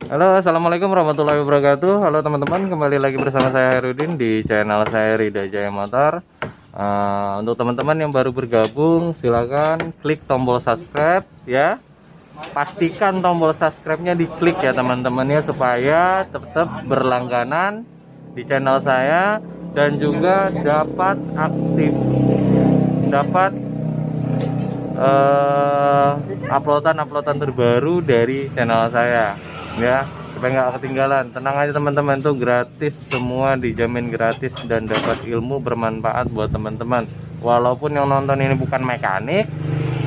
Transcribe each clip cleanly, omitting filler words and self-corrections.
Halo, assalamualaikum warahmatullahi wabarakatuh. Halo teman-teman, kembali lagi bersama saya Herudin di channel saya Rida Jaya Motor. Untuk teman-teman yang baru bergabung, silakan klik tombol subscribe ya. Pastikan tombol subscribe-nya diklik ya teman-teman ya, supaya tetap berlangganan di channel saya dan juga dapat uploadan terbaru dari channel saya ya, supaya nggak ketinggalan. Tenang aja teman-teman, tuh gratis, semua dijamin gratis dan dapat ilmu bermanfaat buat teman-teman. Walaupun yang nonton ini bukan mekanik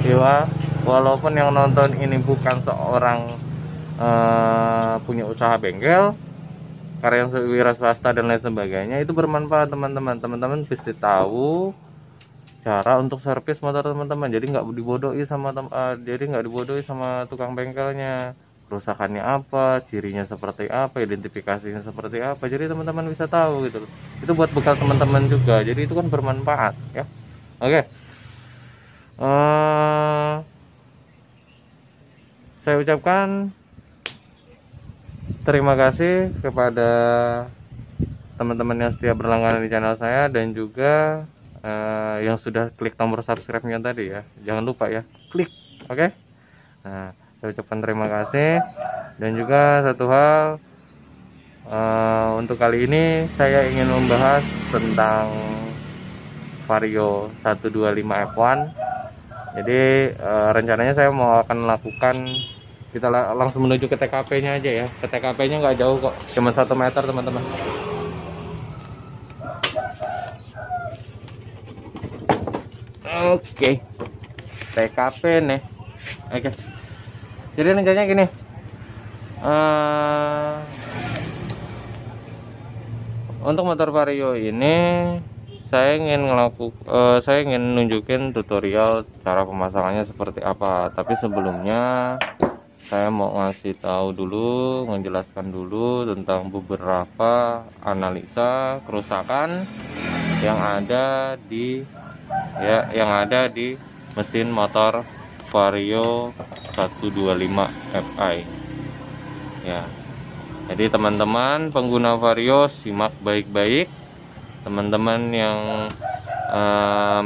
ya, walaupun yang nonton ini bukan seorang punya usaha bengkel, karya wira swasta dan lain sebagainya, itu bermanfaat teman-teman. Teman-teman pasti tahu cara untuk servis motor teman-teman, jadi nggak dibodohi sama tukang bengkelnya. Kerusakannya apa, cirinya seperti apa, identifikasinya seperti apa, jadi teman-teman bisa tahu gitu loh. Itu buat bekal teman-teman juga, jadi itu kan bermanfaat ya. Oke. Saya ucapkan terima kasih kepada teman-teman yang setia berlangganan di channel saya, dan juga yang sudah klik tombol subscribe-nya tadi ya, jangan lupa ya, klik. Oke. Nah, saya ucapkan terima kasih. Dan juga satu hal, untuk kali ini saya ingin membahas tentang Vario 125 F1. Jadi rencananya saya mau akan melakukan, kita langsung menuju ke TKP-nya aja ya. Ke TKP-nya nggak jauh kok, cuma 1 meter teman-teman. Oke, TKP nih. Oke. Jadi rencananya gini, untuk motor Vario ini saya ingin nunjukin tutorial cara pemasangannya seperti apa. Tapi sebelumnya saya mau ngasih tahu dulu, menjelaskan dulu tentang beberapa analisa kerusakan yang ada di mesin motor Vario 125 Fi ya. Jadi teman-teman pengguna Vario simak baik-baik. Teman-teman yang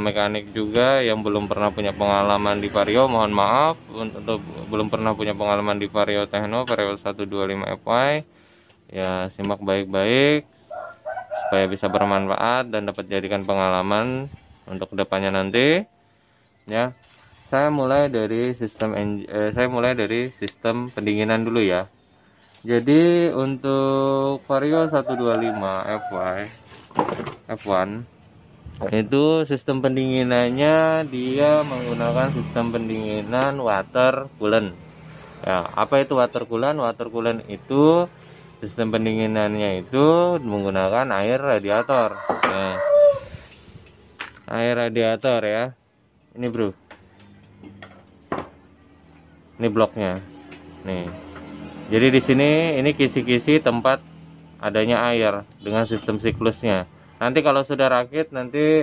mekanik juga yang belum pernah punya pengalaman di Vario, mohon maaf. Untuk belum pernah punya pengalaman di Vario Techno, Vario 125 Fi ya, simak baik-baik supaya bisa bermanfaat dan dapat jadikan pengalaman untuk kedepannya nanti ya. Saya mulai dari sistem pendinginan dulu ya. Jadi untuk Vario 125 F1 itu sistem pendinginannya dia menggunakan sistem pendinginan water coolant ya. Apa itu water coolant? Water coolant itu sistem pendinginannya itu menggunakan air radiator ya. Air radiator ya. Ini bro, ini bloknya nih. Jadi di sini ini kisi-kisi tempat adanya air dengan sistem siklusnya. Nanti kalau sudah terakit nanti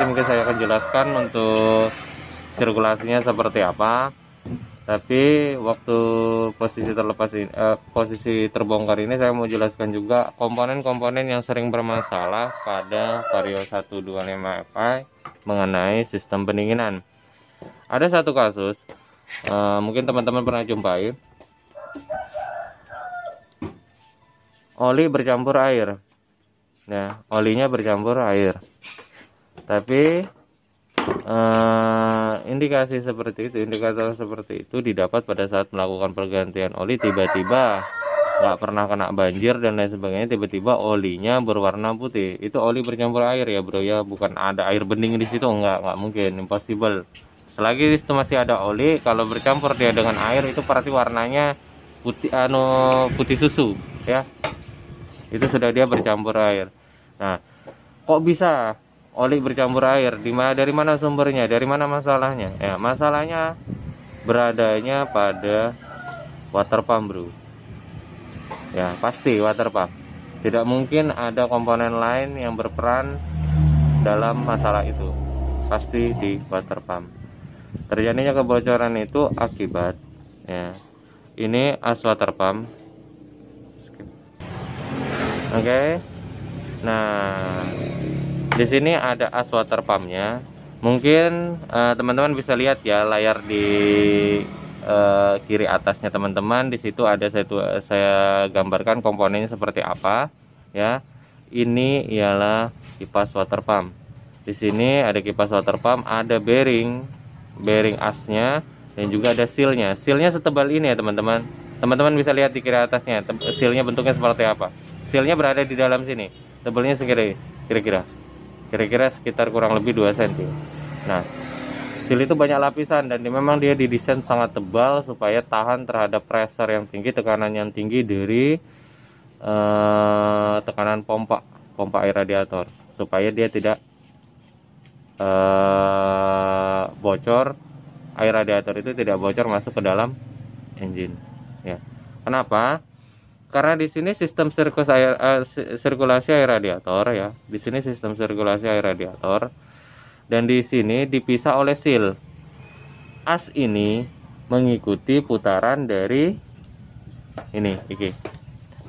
mungkin saya akan jelaskan untuk sirkulasinya seperti apa. Tapi waktu posisi terbongkar ini saya mau jelaskan juga komponen-komponen yang sering bermasalah pada Vario 125 Fi mengenai sistem pendinginan. Ada satu kasus, mungkin teman-teman pernah jumpai, oli bercampur air ya, olinya bercampur air. Tapi indikator seperti itu didapat pada saat melakukan pergantian oli. Tiba-tiba nggak pernah kena banjir dan lain sebagainya, tiba-tiba olinya berwarna putih. Itu oli bercampur air ya bro ya, bukan ada air bening di situ, nggak mungkin, impossible. Selagi itu masih ada oli, kalau bercampur dia dengan air itu berarti warnanya putih susu ya. Itu sudah dia bercampur air. Nah, kok bisa oli bercampur air? Dari mana sumbernya? Dari mana masalahnya? Ya, masalahnya beradanya pada water pump bro. Ya, pasti water pump. Tidak mungkin ada komponen lain yang berperan dalam masalah itu. Pasti di water pump. Terjadinya kebocoran itu akibat ya, ini as water pump. Oke. Nah, di sini ada as water pumpnya. Mungkin teman-teman bisa lihat ya layar di kiri atasnya teman-teman. Di situ ada saya gambarkan komponennya seperti apa ya. Ini ialah kipas water pump. Di sini ada kipas water pump, ada bearing asnya, dan juga ada sealnya. Sealnya setebal ini ya teman-teman. Teman-teman bisa lihat di kiri atasnya, sealnya bentuknya seperti apa. Sealnya berada di dalam sini. Tebalnya kira-kira sekitar kurang lebih 2 cm. Nah, seal itu banyak lapisan dan memang dia didesain sangat tebal supaya tahan terhadap pressure yang tinggi, tekanan yang tinggi dari tekanan pompa air radiator, supaya dia tidak bocor, air radiator itu tidak bocor masuk ke dalam engine ya. Kenapa? Karena di sini sistem sirkulasi air radiator ya. Di sini sistem sirkulasi air radiator dan di sini dipisah oleh seal. As ini mengikuti putaran dari ini,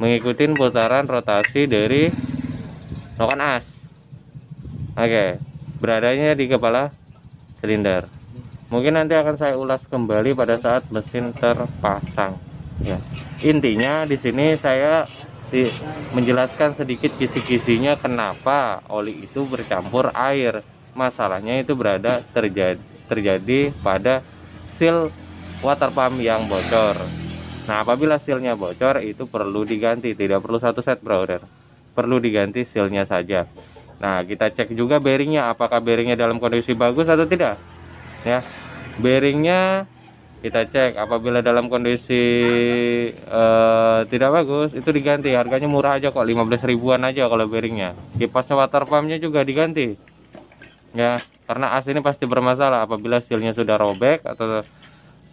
mengikuti putaran rotasi dari noken as. Oke, beradanya di kepala silinder. Mungkin nanti akan saya ulas kembali pada saat mesin terpasang. Ya, intinya di sini saya menjelaskan sedikit kisi-kisinya kenapa oli itu bercampur air. Masalahnya itu terjadi pada seal water pump yang bocor. Nah, apabila sealnya bocor itu perlu diganti, tidak perlu satu set brother, perlu diganti sealnya saja. Nah, kita cek juga bearingnya, apakah bearingnya dalam kondisi bagus atau tidak ya. Bearingnya kita cek, apabila dalam kondisi tidak bagus itu diganti. Harganya murah aja kok, 15 ribuan aja kalau bearingnya. Kipasnya water pumpnya juga diganti ya, karena as ini pasti bermasalah. Apabila sealnya sudah robek atau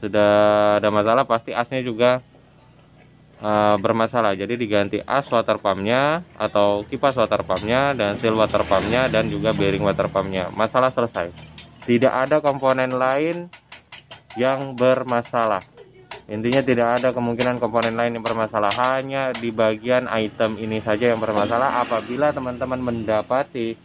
sudah ada masalah, pasti asnya juga bermasalah. Jadi diganti as water pumpnya atau kipas water pumpnya dan seal water pumpnya dan juga bearing water pumpnya. Masalah selesai, tidak ada komponen lain yang bermasalah. Intinya tidak ada kemungkinan komponen lain yang bermasalah, hanya di bagian item ini saja yang bermasalah. Apabila teman-teman mendapati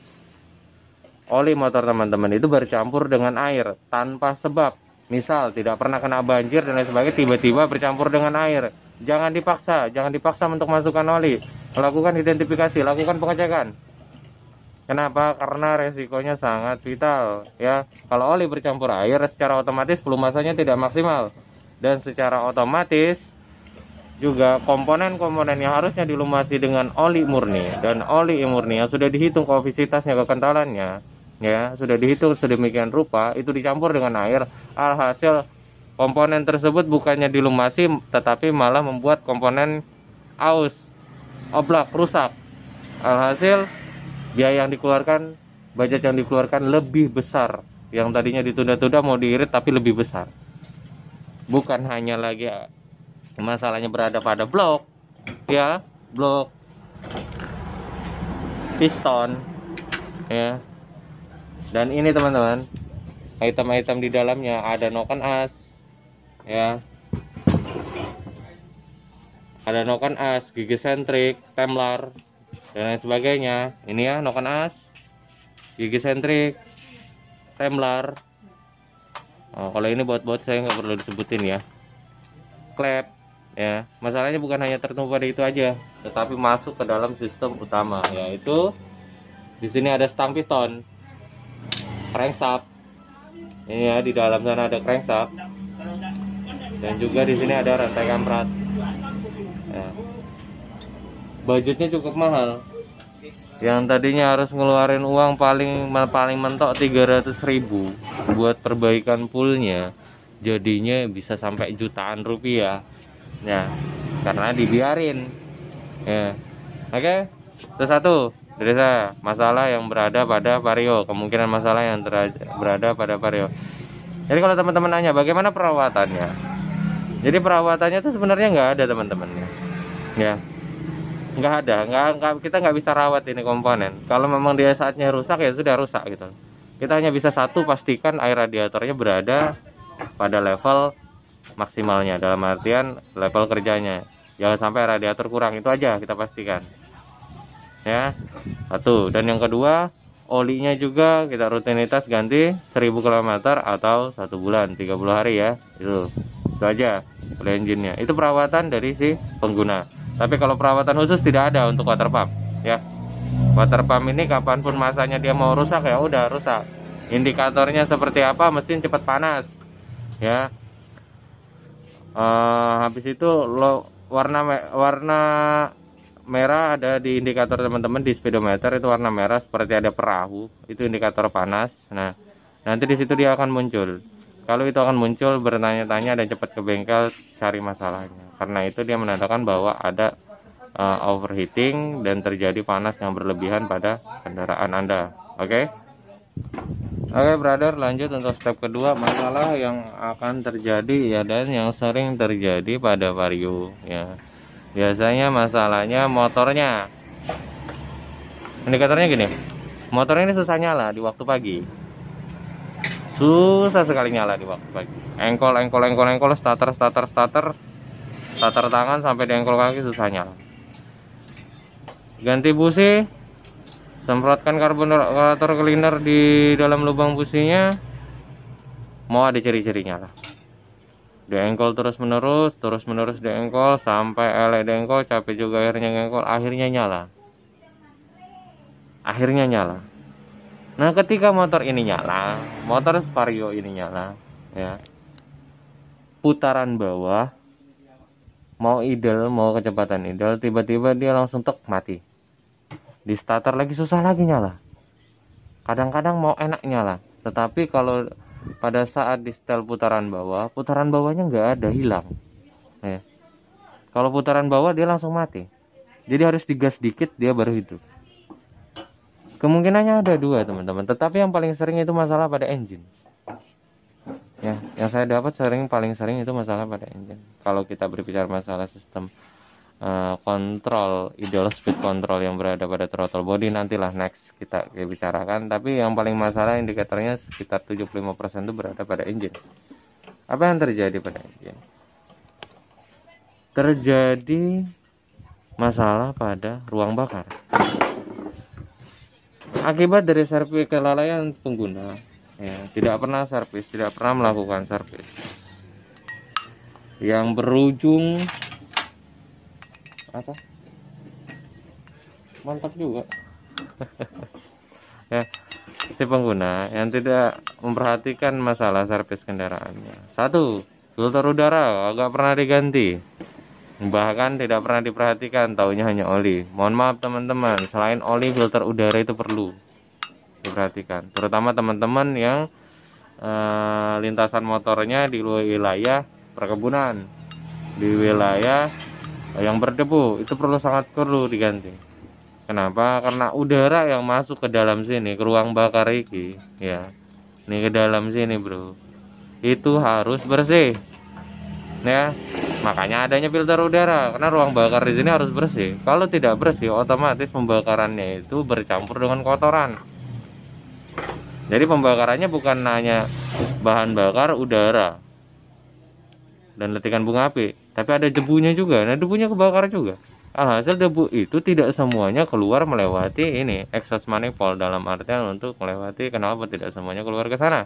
oli motor teman-teman itu bercampur dengan air tanpa sebab, misal tidak pernah kena banjir dan lain sebagainya, tiba-tiba bercampur dengan air, jangan dipaksa untuk masukkan oli. Lakukan identifikasi, lakukan pengecekan. Kenapa? Karena resikonya sangat vital ya. Kalau oli bercampur air, secara otomatis pelumasannya tidak maksimal, dan secara otomatis juga komponen-komponen yang harusnya dilumasi dengan oli murni dan oli murni yang sudah dihitung koefisitasnya, kekentalannya ya, sudah dihitung sedemikian rupa, itu dicampur dengan air. Alhasil komponen tersebut bukannya dilumasi tetapi malah membuat komponen aus, oblak, rusak. Alhasil biaya yang dikeluarkan, budget yang dikeluarkan lebih besar. Yang tadinya ditunda-tunda mau diirit tapi lebih besar. Bukan hanya lagi masalahnya berada pada blok ya, blok piston ya. Dan ini teman-teman, item-item di dalamnya ada noken as ya, ada noken as, gigi sentrik, temlar dan lain sebagainya. Ini ya noken as, gigi sentrik, temlar. Kalau ini buat saya nggak perlu disebutin ya. Klep ya. Masalahnya bukan hanya tertumpu pada itu aja, tetapi masuk ke dalam sistem utama, yaitu di sini ada stang piston, crankshaft. Ini ya, di dalam sana ada crankshaft. Dan juga di sini ada rantai kamprat. Ya. Budgetnya cukup mahal. Yang tadinya harus ngeluarin uang paling mentok 300.000 buat perbaikan poolnya, jadinya bisa sampai jutaan rupiah ya, karena dibiarin ya. Oke, terus satu dari saya, masalah yang berada pada vario, kemungkinan masalah yang berada pada vario. Jadi kalau teman-teman nanya bagaimana perawatannya, jadi perawatannya itu sebenarnya nggak ada teman-teman ya. Nggak ada, kita nggak bisa rawat ini komponen. Kalau memang dia saatnya rusak ya sudah rusak gitu. Kita hanya bisa pastikan air radiatornya berada pada level maksimalnya, dalam artian level kerjanya. Jangan sampai radiator kurang, itu aja kita pastikan. Ya, satu. Dan yang kedua, olinya juga kita rutinitas ganti 1000 km atau 1 bulan 30 hari ya. Itu aja oleh engine-nya. Itu perawatan dari si pengguna. Tapi kalau perawatan khusus tidak ada untuk water pump ya. Water pump ini kapanpun masanya dia mau rusak ya udah rusak. Indikatornya seperti apa? Mesin cepat panas ya. Habis itu warna merah ada di indikator teman-teman di speedometer, itu warna merah seperti ada perahu, itu indikator panas. Nah, nanti di situ dia akan muncul. Kalau itu akan muncul, bertanya-tanya dan cepat ke bengkel cari masalahnya. Karena itu dia menandakan bahwa ada overheating dan terjadi panas yang berlebihan pada kendaraan Anda. Oke? Oke, brother, lanjut untuk step kedua, masalah yang akan terjadi ya dan yang sering terjadi pada Vario ya. Biasanya masalahnya motornya. Indikatornya gini. Motornya ini susah nyala di waktu pagi. Susah sekali nyala di waktu pagi. Engkol, starter tangan sampai di engkol kaki susah nyala. Ganti busi, semprotkan karburator cleaner di dalam lubang businya, mau ada ciri-ciri nyala. Diengkol terus menerus diengkol sampai elek diengkol, capek juga akhirnya ngengkol, akhirnya nyala. Nah, ketika motor ini nyala, motor Vario ini nyala ya, putaran bawah mau idle, mau kecepatan idle, tiba-tiba dia langsung tek mati. Di starter lagi susah lagi nyala. Kadang-kadang mau enak nyala, tetapi kalau pada saat di setel putaran bawahnya nggak ada, hilang ya. Kalau putaran bawah dia langsung mati, jadi harus digas dikit dia baru hidup. Kemungkinannya ada dua teman-teman, tetapi yang paling sering itu masalah pada engine ya. Yang saya dapat paling sering itu masalah pada engine. Kalau kita berbicara masalah sistem kontrol, idle speed control yang berada pada throttle body, nantilah next kita bicarakan. Tapi yang paling masalah indikatornya sekitar 75% itu berada pada engine. Apa yang terjadi pada engine? Terjadi masalah pada ruang bakar akibat dari servis kelalaian pengguna ya, tidak pernah melakukan servis yang berujung apa? Mantap juga. Ya, si pengguna yang tidak memperhatikan masalah servis kendaraannya. Satu, filter udara agak pernah diganti, bahkan tidak pernah diperhatikan, taunya hanya oli. Mohon maaf teman-teman, selain oli, filter udara itu perlu diperhatikan, terutama teman-teman yang lintasan motornya di wilayah perkebunan, di wilayah yang berdebu, itu sangat perlu diganti. Kenapa? Karena udara yang masuk ke dalam sini, ke ruang bakar ini ya, ini ke dalam sini bro, itu harus bersih ya. Makanya adanya filter udara, karena ruang bakar di sini harus bersih. Kalau tidak bersih, otomatis pembakarannya itu bercampur dengan kotoran. Jadi pembakarannya bukan hanya bahan bakar udara dan letikan bunga api, tapi ada debunya juga. Nah, debunya kebakar juga. Alhasil debu itu tidak semuanya keluar melewati ini exhaust manifold, dalam artian untuk melewati, kenapa tidak semuanya keluar ke sana?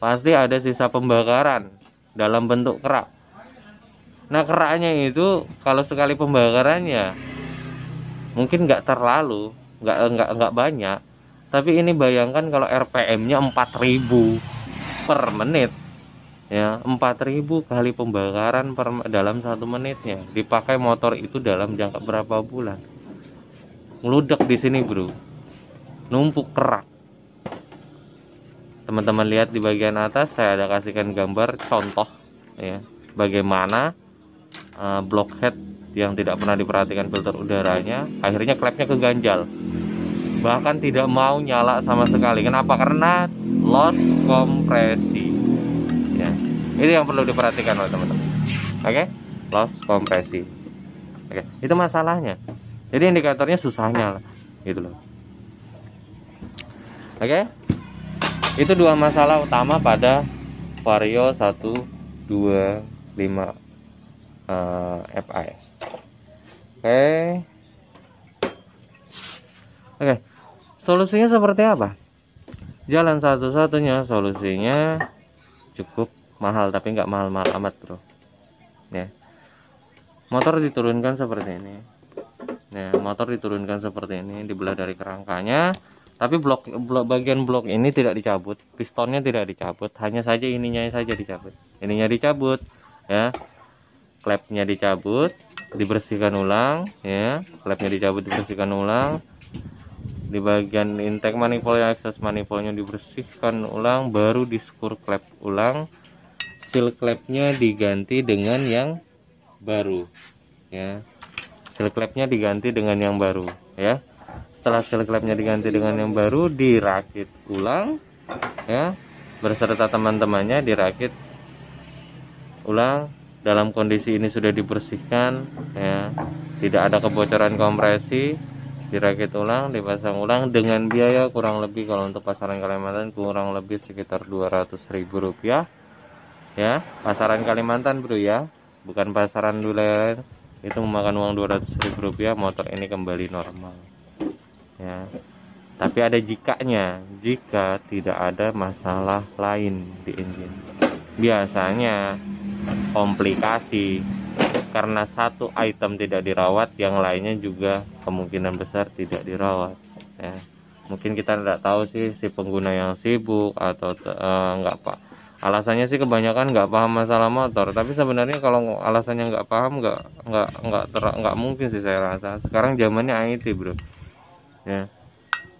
Pasti ada sisa pembakaran dalam bentuk kerak. Nah, keraknya itu kalau sekali pembakarannya mungkin nggak banyak, tapi ini bayangkan kalau RPM-nya 4000 per menit ya, 4000 kali pembakaran dalam 1 menitnya, dipakai motor itu dalam jangka berapa bulan, ngeludak di sini bro, numpuk kerak. Teman-teman lihat di bagian atas, saya ada kasihkan gambar contoh ya, bagaimana blockhead yang tidak pernah diperhatikan filter udaranya, akhirnya klepnya keganjal, bahkan tidak mau nyala sama sekali. Kenapa? Karena loss kompresi ya. Itu yang perlu diperhatikan oleh teman-teman. Oke, loss kompresi. Oke, itu masalahnya. Jadi indikatornya susahnya lah, gitu loh. Oke, itu 2 masalah utama pada Vario 1 FI. Oke. Solusinya seperti apa? Jalan satu-satunya solusinya cukup mahal, tapi nggak mahal-mahal amat, bro. Ya. Motor diturunkan seperti ini. Ya, motor diturunkan seperti ini, dibelah dari kerangkanya. Tapi bagian blok ini tidak dicabut, pistonnya tidak dicabut, hanya saja ininya saja dicabut. Ininya dicabut, ya. Klepnya dicabut, dibersihkan ulang, ya. Klepnya dicabut, dibersihkan ulang. Di bagian intake manifold, akses manifoldnya dibersihkan ulang, baru di skru klep ulang. Seal klepnya diganti dengan yang baru, ya. Seal klepnya diganti dengan yang baru, ya. Setelah seal klepnya diganti dengan yang baru, dirakit ulang, ya, berserta teman-temannya dirakit ulang. Dalam kondisi ini sudah dibersihkan, ya, tidak ada kebocoran kompresi. Dirakit ulang, dipasang ulang dengan biaya kurang lebih, kalau untuk pasaran Kalimantan kurang lebih sekitar 200.000 rupiah, ya. Pasaran Kalimantan, bro, ya, bukan pasaran wilayah lain. Itu memakan uang 200.000 rupiah, motor ini kembali normal, ya. Tapi ada jikanya, jika tidak ada masalah lain di engine. Biasanya komplikasi karena satu item tidak dirawat, yang lainnya juga kemungkinan besar tidak dirawat, ya. Mungkin kita tidak tahu sih, si pengguna yang sibuk atau nggak pak. Alasannya sih kebanyakan nggak paham masalah motor, tapi sebenarnya kalau alasannya nggak paham, nggak mungkin sih saya rasa. Sekarang zamannya IT, bro, ya.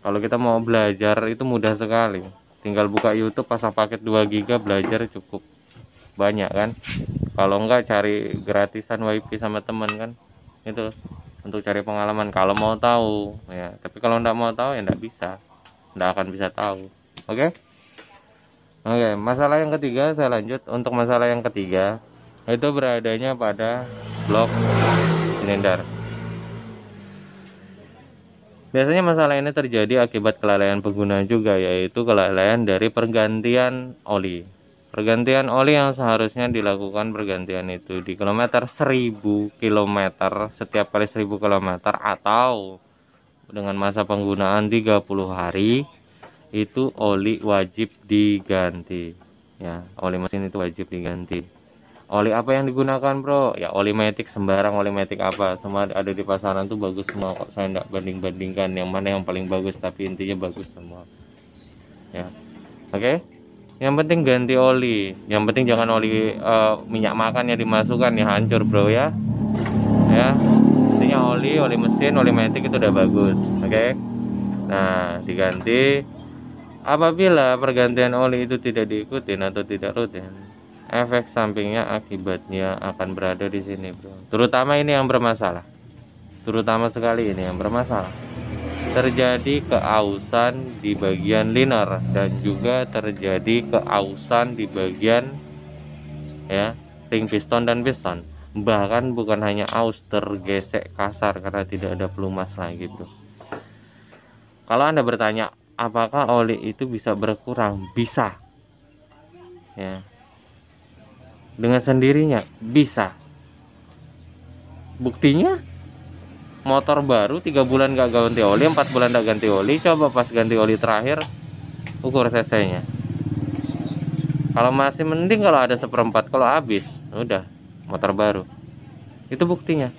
Kalau kita mau belajar itu mudah sekali, tinggal buka YouTube, pasang paket 2 GB, belajar cukup banyak kan. Kalau enggak cari gratisan WiFi sama teman kan, itu untuk cari pengalaman kalau mau tahu, ya. Tapi kalau enggak mau tahu, ya enggak bisa, enggak akan bisa tahu. Oke. Masalah yang ketiga, saya lanjut. Untuk masalah yang ketiga, itu beradanya pada blok silinder. Biasanya masalah ini terjadi akibat kelalaian pengguna juga, yaitu kelalaian dari pergantian oli. Pergantian oli yang seharusnya dilakukan pergantian itu di kilometer 1000 km, setiap kali 1000 km, atau dengan masa penggunaan 30 hari, itu oli wajib diganti, ya. Oli mesin itu wajib diganti. Oli apa yang digunakan, bro? Ya oli matic, sembarang oli matic apa, semua ada di pasaran tuh bagus semua kok. Saya tidak banding-bandingkan yang mana yang paling bagus, tapi intinya bagus semua, ya. Oke. Yang penting ganti oli, yang penting jangan oli minyak makan yang dimasukkan, ya hancur, bro, ya. Ya, intinya oli mesin, oli matic itu udah bagus, oke. Nah, diganti. Apabila pergantian oli itu tidak diikuti atau tidak rutin, efek sampingnya akibatnya akan berada di sini, bro. Terutama ini yang bermasalah, terutama sekali ini yang bermasalah. Terjadi keausan di bagian liner dan juga terjadi keausan di bagian, ya, ring piston dan piston. Bahkan bukan hanya aus, tergesek kasar karena tidak ada pelumas lagi, bro. Kalau Anda bertanya apakah oli itu bisa berkurang, bisa, ya, dengan sendirinya bisa. Buktinya motor baru 3 bulan gak ganti oli, 4 bulan gak ganti oli. Coba pas ganti oli terakhir, ukur cc nya. Kalau masih mending kalau ada 1/4, kalau habis udah motor baru. Itu buktinya.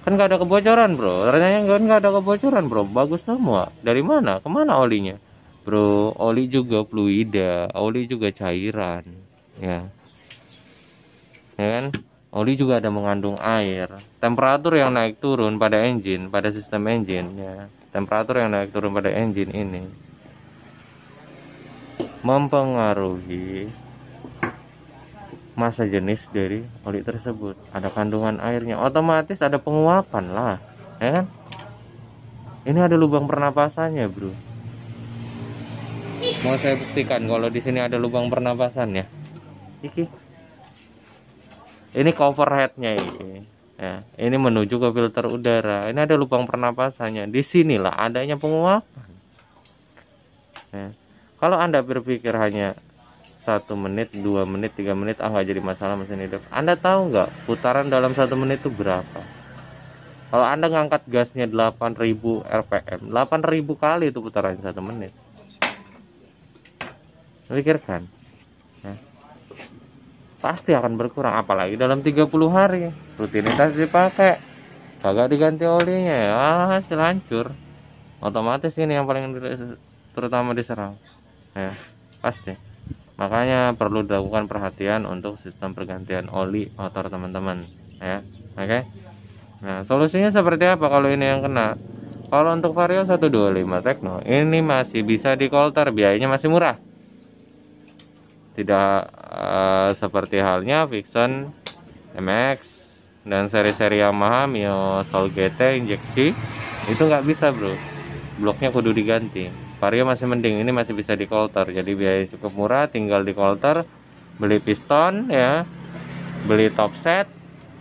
Kan gak ada kebocoran, bro. Ternyata gak ada kebocoran, bro. Bagus semua. Dari mana? Kemana olinya, bro? Oli juga fluida, oli juga cairan, ya. Ya kan? Oli juga ada mengandung air. Temperatur yang naik turun pada engine, pada sistem engine, ya. Temperatur yang naik turun pada engine ini mempengaruhi massa jenis dari oli tersebut. Ada kandungan airnya, otomatis ada penguapan lah, ya kan? Ini ada lubang pernapasannya, bro. Mau saya buktikan kalau di sini ada lubang pernapasannya. Ini cover headnya ini, ya. Ini menuju ke filter udara. Ini ada lubang pernapasannya. Disinilah adanya penguapan. Ya. Kalau Anda berpikir hanya 1 menit, 2 menit, 3 menit, nggak jadi masalah mesin hidup. Anda tahu nggak putaran dalam 1 menit itu berapa? Kalau Anda ngangkat gasnya 8.000 rpm, 8.000 kali itu putaran 1 menit. Pikirkan ya. Pasti akan berkurang, apalagi dalam 30 hari rutinitas dipakai, kagak diganti olinya ya hasil hancur otomatis. Ini yang paling terutama diserang ya, pasti. Makanya perlu dilakukan perhatian untuk sistem pergantian oli motor teman-teman ya. Oke. Nah, solusinya seperti apa kalau ini yang kena? Kalau untuk Vario 125 Tekno ini masih bisa di coulter, biayanya masih murah. Tidak seperti halnya Vixen, MX dan seri-seri Yamaha Mio Soul GT injeksi itu nggak bisa bro, bloknya kudu diganti. Vario masih mending, ini masih bisa di coulter, jadi biaya cukup murah, tinggal di coulter, beli piston ya, beli top set,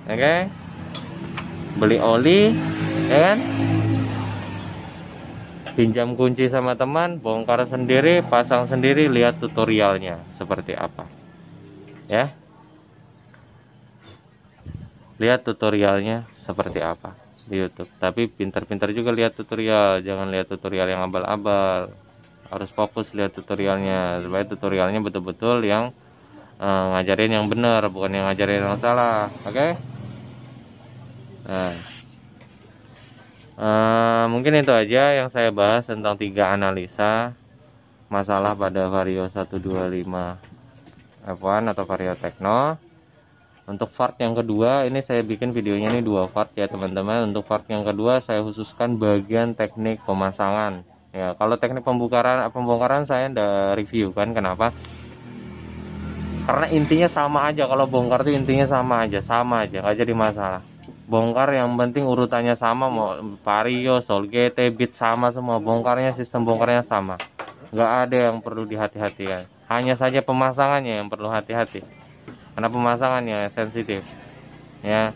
oke, beli oli, ya kan, pinjam kunci sama teman, bongkar sendiri, pasang sendiri, lihat tutorialnya seperti apa, ya, lihat tutorialnya seperti apa di YouTube. Tapi pintar-pintar juga lihat tutorial, jangan lihat tutorial yang abal-abal, harus fokus lihat tutorialnya supaya tutorialnya betul-betul yang ngajarin yang benar, bukan yang ngajarin yang salah. Oke. Nah, mungkin itu aja yang saya bahas tentang 3 analisa masalah pada Vario 125 F1 atau Vario Tekno. Untuk part yang kedua ini saya bikin videonya ini 2 part ya teman-teman. Untuk part yang kedua saya khususkan bagian teknik pemasangan ya. Kalau teknik pembongkaran saya udah review kan. Kenapa? Karena intinya sama aja. Kalau bongkar tuh intinya sama aja nggak jadi masalah. Bongkar yang penting urutannya sama, mau Vario, Soul GT, Beat sama semua, bongkarnya sistem bongkarnya sama, nggak ada yang perlu dihati-hatikan. Hanya saja pemasangannya yang perlu hati-hati, karena pemasangannya sensitif ya.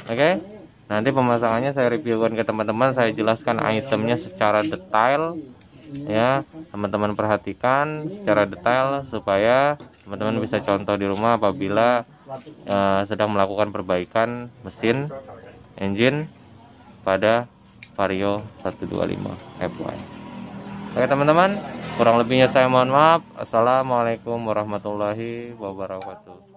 Oke. Nanti pemasangannya saya reviewkan ke teman-teman, saya jelaskan itemnya secara detail ya. Teman-teman perhatikan secara detail supaya teman-teman bisa contoh di rumah apabila sedang melakukan perbaikan mesin engine pada Vario 125 F1. Oke teman-teman, kurang lebihnya saya mohon maaf. Assalamualaikum warahmatullahi wabarakatuh.